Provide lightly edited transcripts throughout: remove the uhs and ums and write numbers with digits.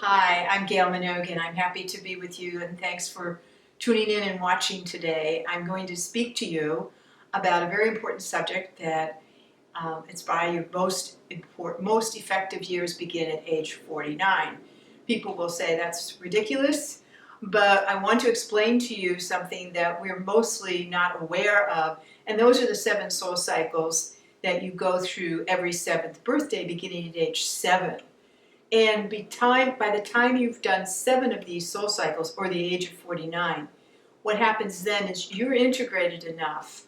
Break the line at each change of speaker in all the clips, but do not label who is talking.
Hi, I'm Gail Minogue, and I'm happy to be with you, and thanks for tuning in and watching today. I'm going to speak to you about a very important subject that it's by your most effective years begin at age 49. People will say that's ridiculous, but I want to explain to you something that we're mostly not aware of, and those are the 7 soul cycles that you go through every 7th birthday beginning at age 7. And by the time you've done 7 of these soul cycles, or the age of 49, what happens then is you're integrated enough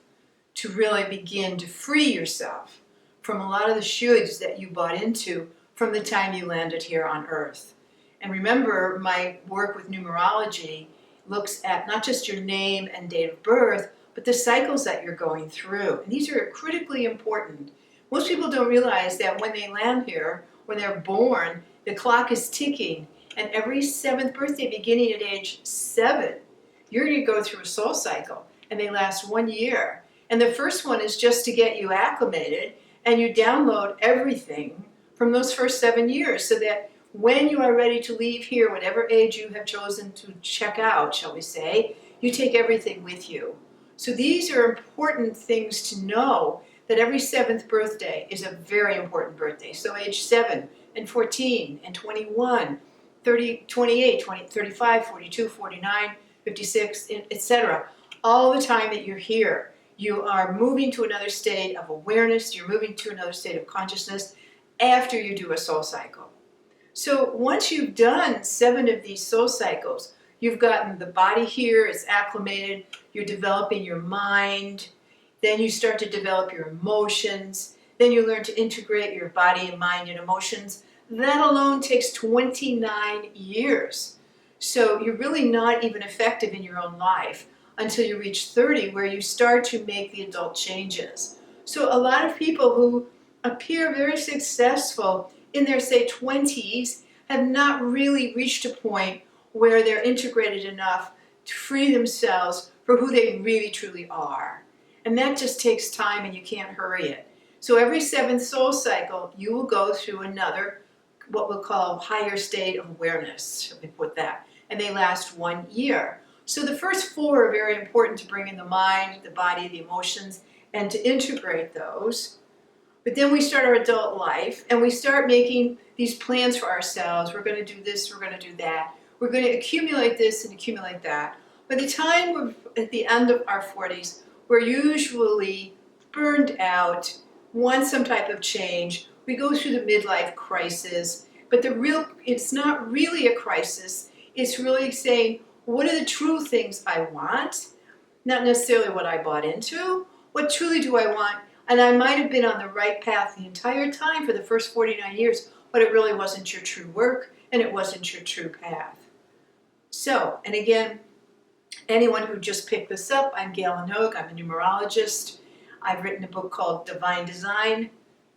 to really begin to free yourself from a lot of the shoulds that you bought into from the time you landed here on Earth. And remember, my work with numerology looks at not just your name and date of birth, but the cycles that you're going through. And these are critically important. Most people don't realize that when they land here, when they're born, the clock is ticking, and every 7th birthday beginning at age 7, you're going to go through a soul cycle, and they last 1 year. And the first one is just to get you acclimated, and you download everything from those first 7 years so that when you are ready to leave here, whatever age you have chosen to check out, shall we say, you take everything with you. So these are important things to know, that every 7th birthday is a very important birthday. So age 7 and 14 and 21, 30, 28, 20, 35, 42, 49, 56, etc. All the time that you're here, you are moving to another state of awareness, you're moving to another state of consciousness after you do a soul cycle. So once you've done 7 of these soul cycles, you've gotten the body here, it's acclimated, you're developing your mind, then you start to develop your emotions, then you learn to integrate your body and mind and emotions. That alone takes 29 years. So you're really not even effective in your own life until you reach 30, where you start to make the adult changes. So a lot of people who appear very successful in their, say, 20s have not really reached a point where they're integrated enough to free themselves for who they really truly are. And that just takes time, and you can't hurry it. So every 7th soul cycle, you will go through another, what we'll call higher state of awareness, let me put that. And they last 1 year. So the first 4 are very important to bring in the mind, the body, the emotions, and to integrate those. But then we start our adult life, and we start making these plans for ourselves. We're going to do this, we're going to do that. We're going to accumulate this and accumulate that. By the time we're at the end of our 40s, we're usually burned out, want some type of change. We go through the midlife crisis, but it's not really a crisis. It's really saying, what are the true things I want? Not necessarily what I bought into. What truly do I want? And I might have been on the right path the entire time for the first 49 years, but it really wasn't your true work, and it wasn't your true path. So, and again, anyone who just picked this up, I'm Gail Minogue, I'm a numerologist. I've written a book called Divine Design,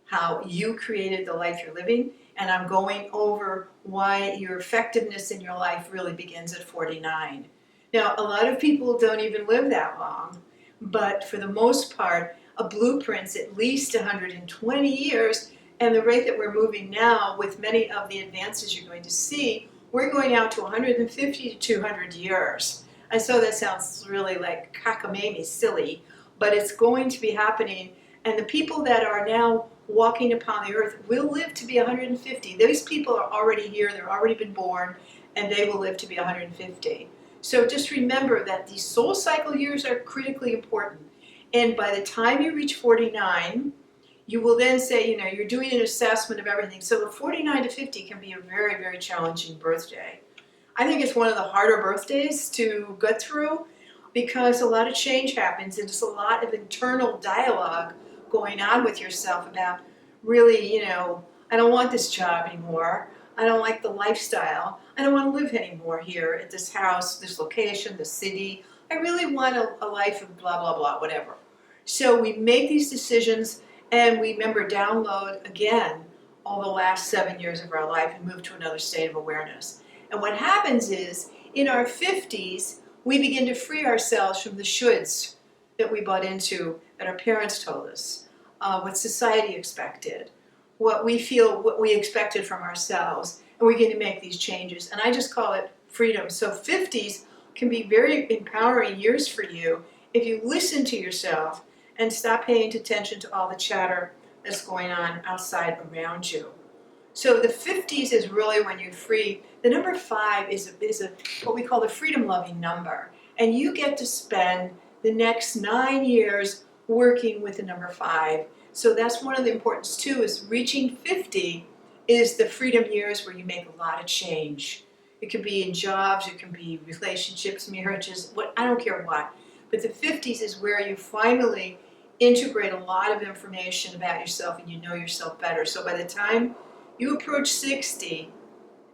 How You Created the Life You're Living, and I'm going over why your effectiveness in your life really begins at 49. Now, a lot of people don't even live that long, but for the most part, a blueprint's at least 120 years, and the rate that we're moving now, with many of the advances you're going to see, we're going out to 150 to 200 years. And so that sounds really like cockamamie silly, but it's going to be happening. And the people that are now walking upon the earth will live to be 150. Those people are already here, they've already been born, and they will live to be 150. So just remember that these soul cycle years are critically important. And by the time you reach 49, you will then say, you're doing an assessment of everything. So the 49 to 50 can be a very, very challenging birthday. I think it's one of the harder birthdays to get through, because a lot of change happens, and just a lot of internal dialogue going on with yourself about, really, I don't want this job anymore. I don't like the lifestyle. I don't want to live anymore here at this house, this location, this city. I really want a life of blah, blah, blah, whatever. So we make these decisions, and we download again all the last 7 years of our life and move to another state of awareness. And what happens is, in our 50s, we begin to free ourselves from the shoulds that we bought into, that our parents told us, what society expected, what we expected from ourselves. and we get to make these changes. And I just call it freedom. So 50s can be very empowering years for you if you listen to yourself and stop paying attention to all the chatter that's going on outside around you. So the 50s is really when you're free. The number 5 is what we call the freedom-loving number. And you get to spend the next 9 years working with the number 5. So that's one of the importance too, is reaching 50 is the freedom years where you make a lot of change. It could be in jobs, it can be relationships, marriages, I don't care what. But the 50s is where you finally integrate a lot of information about yourself and you know yourself better. So by the time you approach 60,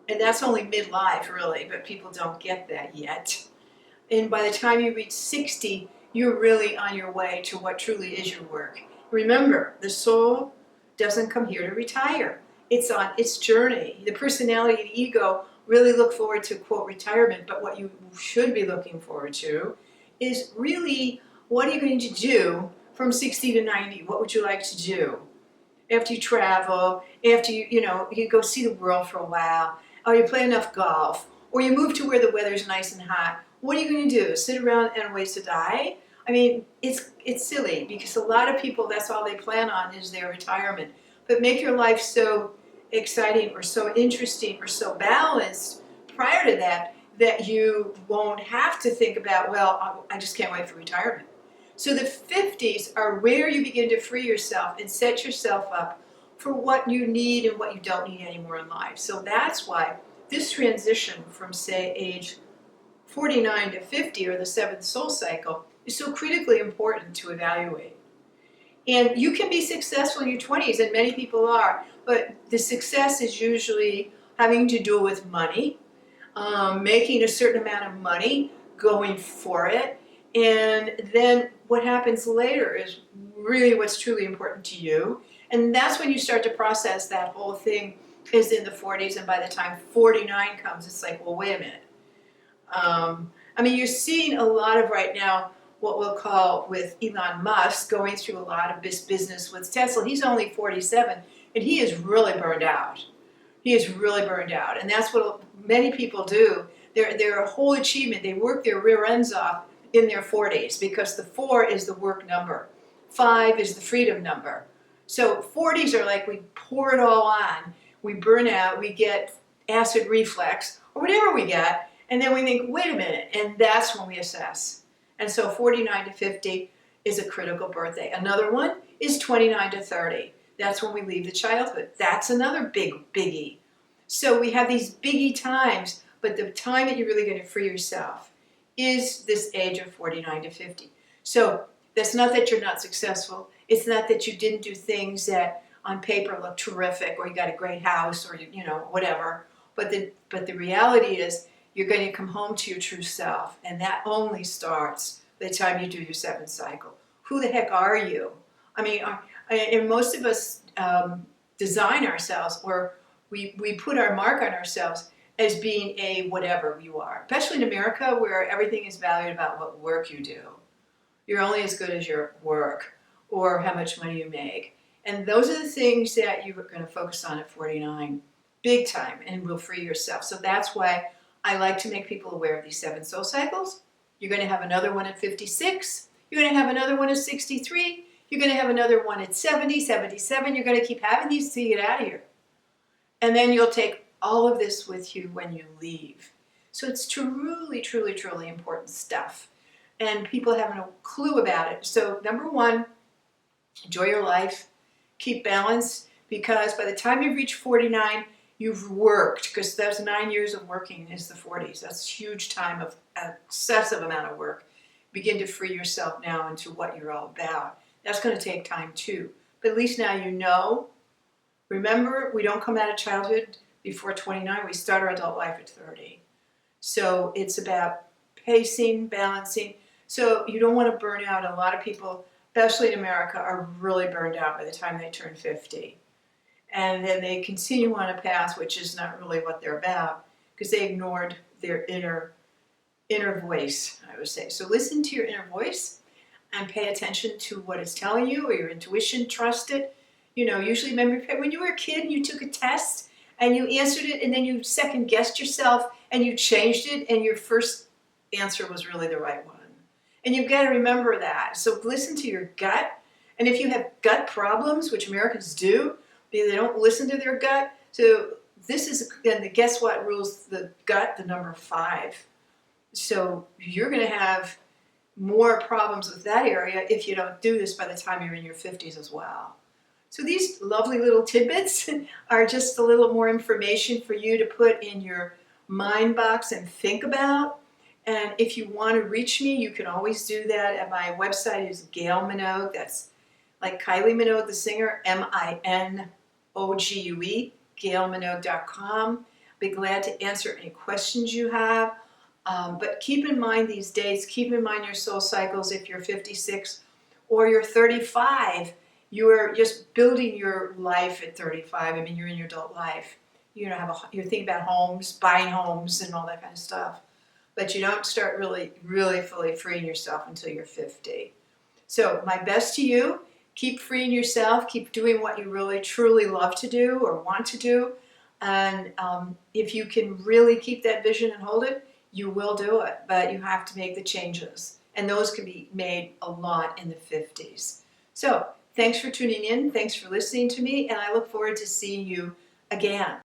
and that's only midlife really, but people don't get that yet. And by the time you reach 60, you're really on your way to what truly is your work. Remember, the soul doesn't come here to retire. It's on its journey. The personality and ego really look forward to, quote, retirement, but what you should be looking forward to is really, what are you going to do from 60 to 90? What would you like to do? After you travel, after you go see the world for a while, or you play enough golf, or you move to where the weather's nice and hot, what are you going to do? Sit around and wait to die? I mean, it's silly, because a lot of people, that's all they plan on is their retirement. But make your life so exciting or so interesting or so balanced prior to that, that you won't have to think about, well, I just can't wait for retirement. So the 50s are where you begin to free yourself and set yourself up for what you need and what you don't need anymore in life. So that's why this transition from, say, age 49 to 50, or the 7th soul cycle, is so critically important to evaluate. And you can be successful in your 20s, and many people are, but the success is usually having to do with money, making a certain amount of money, going for it, and then what happens later is really what's truly important to you. And that's when you start to process that whole thing is in the 40s, and by the time 49 comes, it's like, well, wait a minute. I mean, you're seeing a lot of right now what we'll call, with Elon Musk going through a lot of this business with Tesla. He's only 47, and he is really burned out. He is really burned out, and that's what many people do. Their whole achievement, they work their rear ends off in their 40s, because the 4 is the work number. 5 is the freedom number. So 40s are like we pour it all on, we burn out, we get acid reflux, or whatever we get, and then we think, wait a minute, and that's when we assess. And so 49 to 50 is a critical birthday. Another one is 29 to 30. That's when we leave the childhood. That's another biggie. So we have these biggie times, but the time that you're really going to free yourself is this age of 49 to 50. So that's not that you're not successful. It's not that you didn't do things that on paper look terrific, or you got a great house, or whatever. But the reality is you're going to come home to your true self, and that only starts the time you do your 7th cycle. Who the heck are you? I mean, and most of us design ourselves, or we put our mark on ourselves as being a whatever you are, especially in America, where everything is valued about what work you do. You're only as good as your work or how much money you make. And those are the things that you're going to focus on at 49, big time, and will free yourself. So that's why I like to make people aware of these 7 soul cycles. You're going to have another one at 56. You're going to have another one at 63. You're going to have another one at 70, 77. You're going to keep having these till you get out of here. And then you'll take all of this with you when you leave. So it's truly, truly, truly important stuff. And people have no clue about it. So number 1, enjoy your life. Keep balance, because by the time you reach 49, you've worked, because those 9 years of working is the 40s. That's a huge time of excessive amount of work. Begin to free yourself now into what you're all about. That's going to take time too. But at least now you know. Remember, we don't come out of childhood before 29. We start our adult life at 30. So it's about pacing, balancing. So you don't want to burn out. A lot of people, especially in America, are really burned out by the time they turn 50. And then they continue on a path which is not really what they're about, because they ignored their inner voice, I would say. So listen to your inner voice and pay attention to what it's telling you, or your intuition. Trust it. Usually remember when you were a kid and you took a test and you answered it, and then you second guessed yourself and you changed it, and your first answer was really the right one. And you've got to remember that. So listen to your gut. And if you have gut problems, which Americans do, they don't listen to their gut. So this is, and guess what rules the gut? The number 5. So you're going to have more problems with that area if you don't do this by the time you're in your 50s as well. So these lovely little tidbits are just a little more information for you to put in your mind box and think about. And if you want to reach me, you can always do that at my website. Is Gail Minogue. That's like Kylie Minogue, the singer, Minogue, GailMinogue.com. Be glad to answer any questions you have. But keep in mind these dates, keep in mind your soul cycles. If you're 56 or you're 35, you're just building your life at 35. I mean, you're in your adult life. You're thinking about homes, buying homes, and all that kind of stuff. But you don't start really, really fully freeing yourself until you're 50. So my best to you, keep freeing yourself, keep doing what you really, truly love to do or want to do. And if you can really keep that vision and hold it, you will do it. But you have to make the changes. And those can be made a lot in the 50s. So thanks for tuning in. Thanks for listening to me. And I look forward to seeing you again.